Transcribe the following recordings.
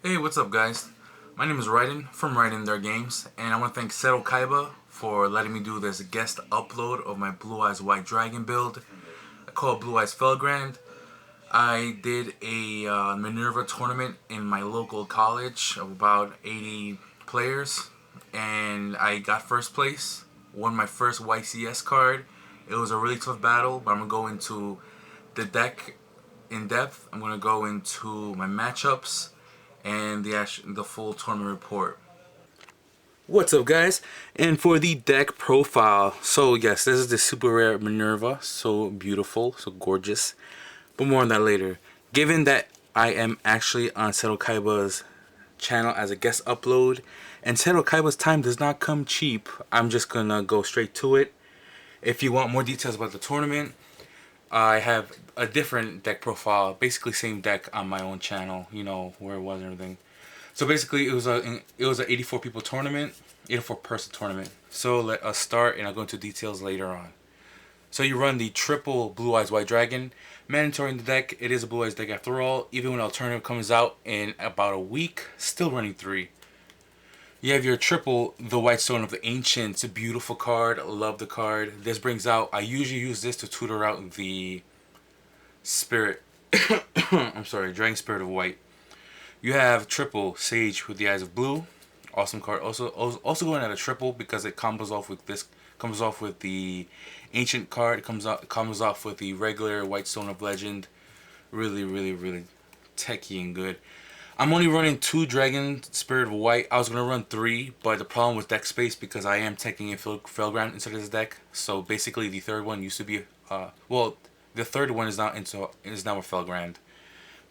Hey, what's up, guys? My name is Raiden from Raiden Their Games, and I want to thank Seto Kaiba for letting me do this guest upload of my Blue Eyes White Dragon build. I call it Blue Eyes Felgrand. I did a Minerva tournament in my local college of about 80 players, and I got first place. Won my first YCS card. It was a really tough battle, but I'm gonna go into the deck in depth. I'm gonna go into my matchups and the full tournament report. What's up, guys? And for the deck profile, so yes, this is the super rare Minerva, so beautiful, so gorgeous, but more on that later. Given that I am actually on Seto Kaiba's channel as a guest upload, and Seto Kaiba's time does not come cheap, I'm just gonna go straight to it. If you want more details about the tournament, I have a different deck profile, basically same deck on my own channel, you know, where it was and everything. So basically it was a 84 people tournament, 84 person tournament. So let us start, and I'll go into details later on. So you run the triple Blue Eyes White Dragon. Mandatory in the deck, it is a Blue Eyes deck after all. Even when alternative comes out in about a week, still running 3. You have your triple, the White Stone of the Ancients, a beautiful card, love the card. This brings out, I usually use this to tutor out the Spirit, I'm sorry, Dragon Spirit of White. You have triple Sage with the Eyes of Blue, awesome card. Also going at a triple because it combos off with this, comes off with the Ancient card, it comes off with the regular White Stone of Legend. Really techy and good. I'm only running 2 Dragon Spirit of White. I was going to run 3, but the problem was deck space because I am taking a Felgrand inside this deck. So basically the third one used to be, well, the third one is now a Felgrand.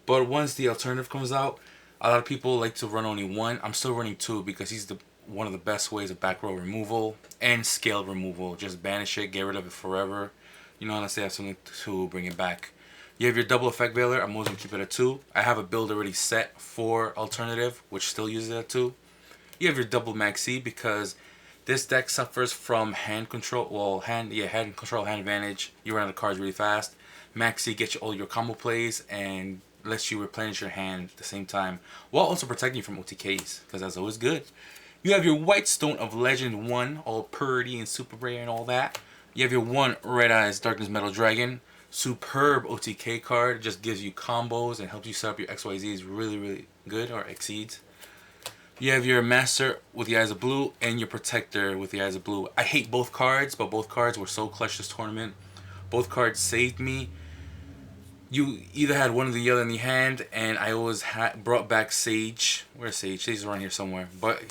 But once the alternative comes out, a lot of people like to run only 1. I'm still running 2 because he's one of the best ways of back row removal and scale removal. Just banish it, get rid of it forever. You know, unless they have something to bring it back. You have your double effect veiler. I'm always going to keep it at 2. I have a build already set for alternative, which still uses it at 2. You have your double maxi because this deck suffers from hand control. Well, hand control, hand advantage. You run out of cards really fast. Maxi gets you all your combo plays and lets you replenish your hand at the same time, while also protecting you from OTKs, because that's always good. You have your White Stone of Legend 1, all purdy and super rare and all that. You have your 1 Red Eyes Darkness Metal Dragon. Superb OTK card. It just gives you combos and helps you set up your XYZs really good, or exceeds. You have your Master with the Eyes of Blue and your Protector with the Eyes of Blue. I hate both cards, but both cards were so clutch this tournament. Both cards saved me. You either had one or the other in the hand, and I always brought back Sage. Where's Sage? Sage is around here somewhere. But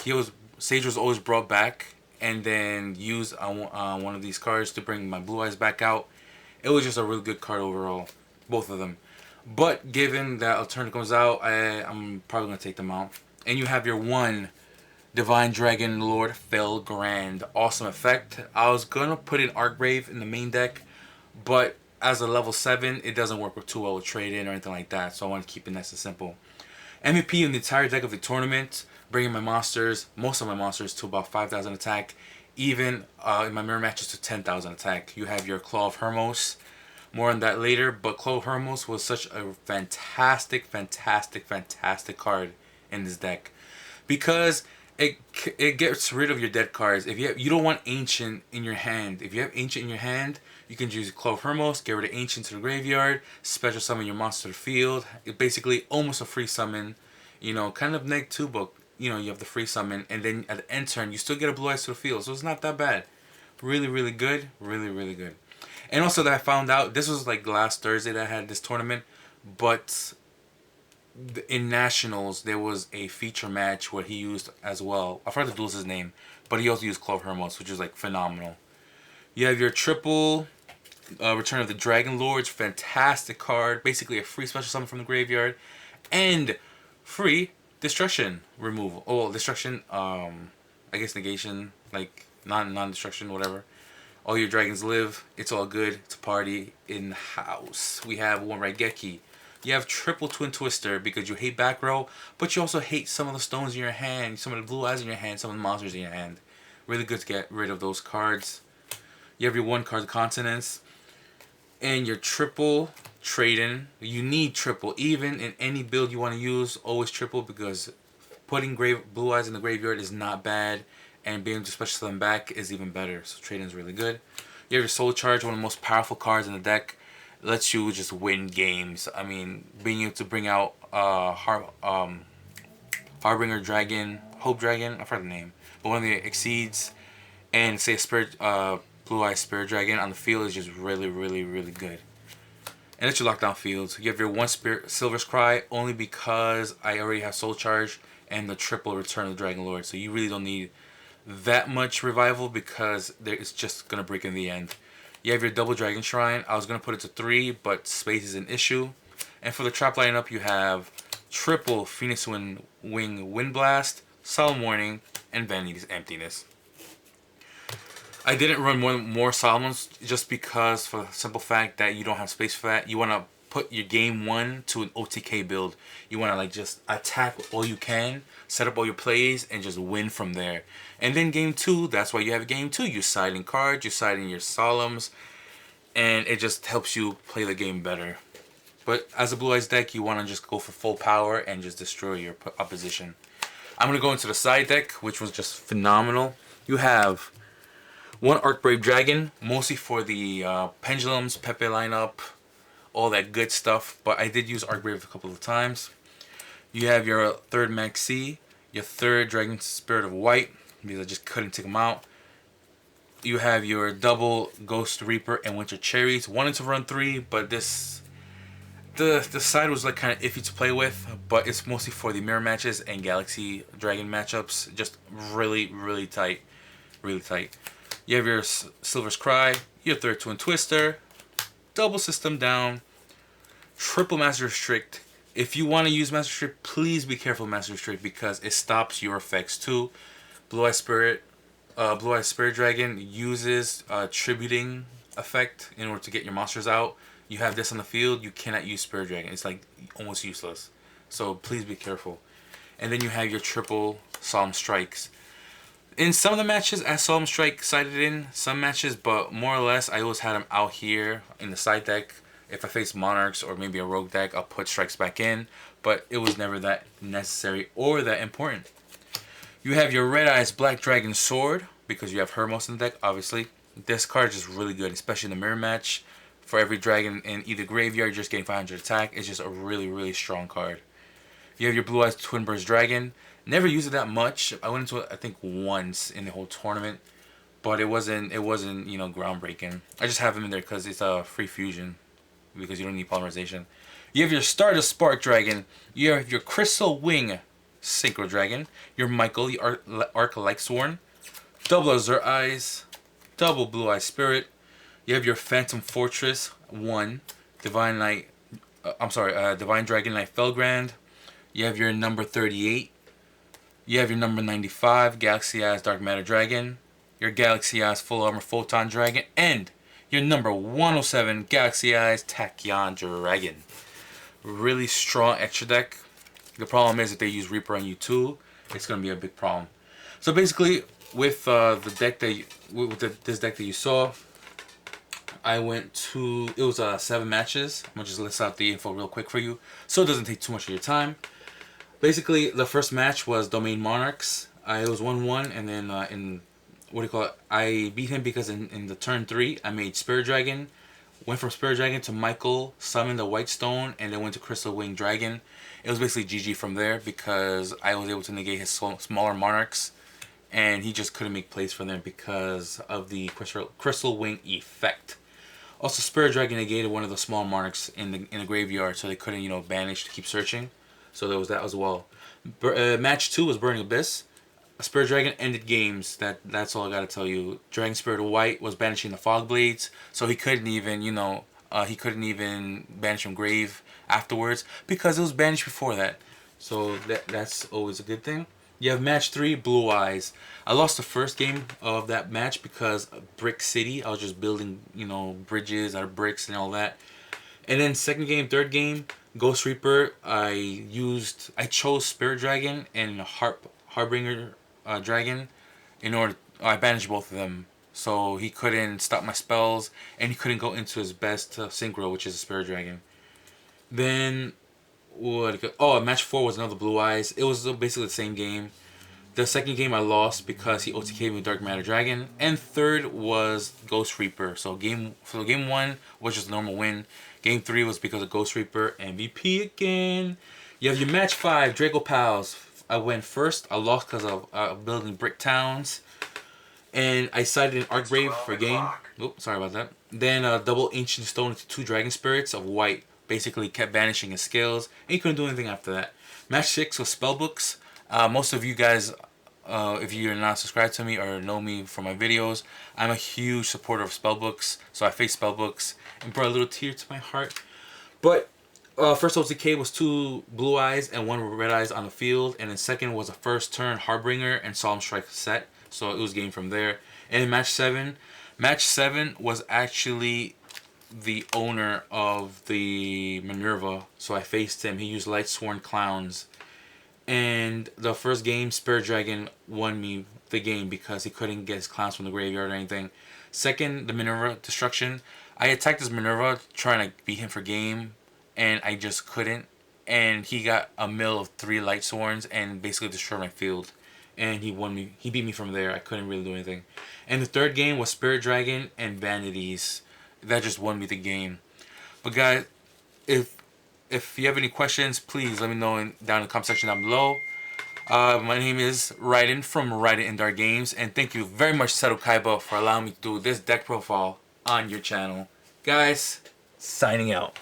Sage was always brought back and then used on one of these cards to bring my Blue Eyes back out. It was just a really good card overall, both of them. But given that alternative comes out, I'm probably going to take them out. And you have your 1 Divine Dragon Lord Felgrand. Awesome effect. I was going to put in Archbrave in the main deck, but as a level 7, it doesn't work too well with trade-in or anything like that, so I want to keep it nice and simple. MVP in the entire deck of the tournament, bringing my monsters, most of my monsters, to about 5,000 attack. Even in my mirror matches to 10,000 attack. You have your Claw of Hermos. More on that later, but Claw of Hermos was such a fantastic card in this deck, because it gets rid of your dead cards. If you don't want Ancient in your hand. If you have Ancient in your hand, you can use Claw of Hermos, get rid of Ancient to the graveyard, special summon your monster to the field. It's basically almost a free summon. You know, kind of neg 2, but you know, you have the free summon, and then at the end turn, you still get a Blue Eyes to the field, so it's not that bad. Really good. Really good. And also that I found out, this was like last Thursday that I had this tournament, but in Nationals, there was a feature match where he used as well, I forgot to lose his name, but he also used Claw of Hermos, which is like phenomenal. You have your triple Return of the Dragon Lords, fantastic card, basically a free special summon from the graveyard, and free destruction removal. Oh, destruction, I guess negation, like non-destruction, whatever. All your dragons live. It's all good. It's a party in the house. We have 1 Raigeki. You have triple Twin Twister because you hate back row, but you also hate some of the stones in your hand, some of the blue eyes in your hand, some of the monsters in your hand. Really good to get rid of those cards. You have your 1 card Continents, and your triple trade in. You need triple. Even in any build you want to use, always triple, because putting Blue Eyes in the graveyard is not bad, and being able to special them back is even better. So trade in is really good. You have your Soul Charge, one of the most powerful cards in the deck. It lets you just win games. I mean, being able to bring out Harbinger Dragon, Hope Dragon, I forgot the name, but one of the Exceeds, and say a Spirit, Blue Eye Spirit Dragon on the field is just really, really, really good. And it's your lockdown fields. You have your one Spirit Silver's Cry only because I already have Soul Charge and the triple Return of the Dragon Lord, so you really don't need that much revival because it's just gonna break in the end. You have your double Dragon Shrine. I was gonna put it to 3, but space is an issue. And for the trap lineup, you have triple Phoenix Wing Wind Blast, Solemn Warning, and Vanity's Emptiness. I didn't run more Solomons just because, for the simple fact that you don't have space for that. You want to put your game 1 to an OTK build. You want to like just attack all you can, set up all your plays, and just win from there. And then game 2, that's why you have game 2. You side in cards, you side in your Solemns, and it just helps you play the game better. But as a Blue Eyes deck, you want to just go for full power and just destroy your opposition. I'm going to go into the side deck, which was just phenomenal. You have one Arcbrave Dragon, mostly for the Pendulums, Pepe lineup, all that good stuff. But I did use Arcbrave a couple of times. You have your third Maxi, your third Dragon Spirit of White, because I just couldn't take them out. You have your double Ghost Reaper and Winter Cherries. Wanted to run 3, but the side was like kind of iffy to play with, but it's mostly for the mirror matches and Galaxy Dragon matchups. Just really, really tight. Really tight. You have your Silver's Cry, your third Twin Twister, double System Down, triple Master Restrict. If you want to use Master Restrict, please be careful with Master Restrict because it stops your effects too. Blue Eye Spirit Dragon uses Tributing effect in order to get your monsters out. You have this on the field, you cannot use Spirit Dragon. It's like almost useless. So please be careful. And then you have your triple Solemn Strikes. In some of the matches, I saw him strike sided in some matches, but more or less, I always had him out here in the side deck. If I face Monarchs or maybe a Rogue deck, I'll put strikes back in, but it was never that necessary or that important. You have your Red Eyes Black Dragon Sword, because you have Hermos in the deck, obviously. This card is just really good, especially in the mirror match. For every dragon in either graveyard, you're just getting 500 attack. It's just a really, really strong card. You have your Blue Eyes Twin Burst Dragon. Never used it that much. I went into it, I think, once in the whole tournament, but it wasn't you know, groundbreaking. I just have him in there because it's a free fusion, because you don't need polymerization. You have your Stardust Spark Dragon. You have your Crystal Wing Synchro Dragon. Your Michael, your Arc Lightsworn. Double Azure Eyes. Double Blue Eye Spirit. You have your Phantom Fortress 1. Divine Dragon Knight Felgrand. You have your number 38. You have your number 95, Galaxy Eyes Dark Matter Dragon. Your Galaxy Eyes Full Armor Photon Dragon. And your number 107, Galaxy Eyes Tachyon Dragon. Really strong extra deck. The problem is if they use Reaper on you too, it's going to be a big problem. So basically, with the deck that this deck that you saw, I went to, it was 7 matches. I'm going to just list out the info real quick for you, so it doesn't take too much of your time. Basically, the first match was Domain Monarchs. It was 1-1, and then I beat him because in the turn 3, I made Spirit Dragon. Went from Spirit Dragon to Michael, summoned the White Stone, and then went to Crystal Wing Dragon. It was basically GG from there because I was able to negate his smaller Monarchs, and he just couldn't make plays for them because of the Crystal Wing effect. Also, Spirit Dragon negated one of the small Monarchs in the graveyard, so they couldn't, you know, banish to keep searching. So there was that as well. Match 2 was Burning Abyss. Spirit Dragon ended games. That's all I gotta tell you. Dragon Spirit of White was banishing the Fog Blades, so he couldn't even, you know, banish from grave afterwards because it was banished before that. So that's always a good thing. You have match 3, Blue Eyes. I lost the first game of that match because Brick City. I was just building, you know, bridges out of bricks and all that. And then second game, third game, Ghost Reaper. I chose Spirit Dragon and Harbinger Dragon in order. I banished both of them, so he couldn't stop my spells, and he couldn't go into his best synchro, which is a Spirit Dragon. Then what? Oh, match 4 was another Blue Eyes. It was basically the same game. The second game I lost because he OTK'd me Dark Matter Dragon, and third was Ghost Reaper. So game 1 was just a normal win. Game 3 was because of Ghost Reaper. MVP again. You have your match 5 Draco Pals. I went first. I lost because of building brick towns, and I sided an Archbrave for a game. Oops, sorry about that. Then double Ancient Stone into 2 Dragon Spirits of white. Basically kept banishing his skills, and he couldn't do anything after that. Match 6 was Spellbooks. Most of you guys, if you're not subscribed to me or know me from my videos, I'm a huge supporter of Spellbooks. So I faced Spellbooks and brought a little tear to my heart. But first OTK was 2 Blue Eyes and 1 Red Eyes on the field, and then second was a first turn Harbinger and Solemn Strike set. So it was game from there. And in match 7 was actually the owner of the Minerva, so I faced him. He used Light Sworn Clowns, and the first game Spirit Dragon won me the game because he couldn't get his clowns from the graveyard or anything. Second, the Minerva Destruction. I attacked his Minerva trying to beat him for game, and I just couldn't, and he got a mill of 3 Light Sworns and basically destroyed my field, and he won me. He beat me from there. I couldn't really do anything. And the third game was Spirit Dragon and Vanities. That just won me the game. But guys, if you have any questions, please let me know down in the comment section down below. My name is Raiden from Raiden in Dark Games, and thank you very much, Seto Kaiba, for allowing me to do this deck profile on your channel. Guys, signing out.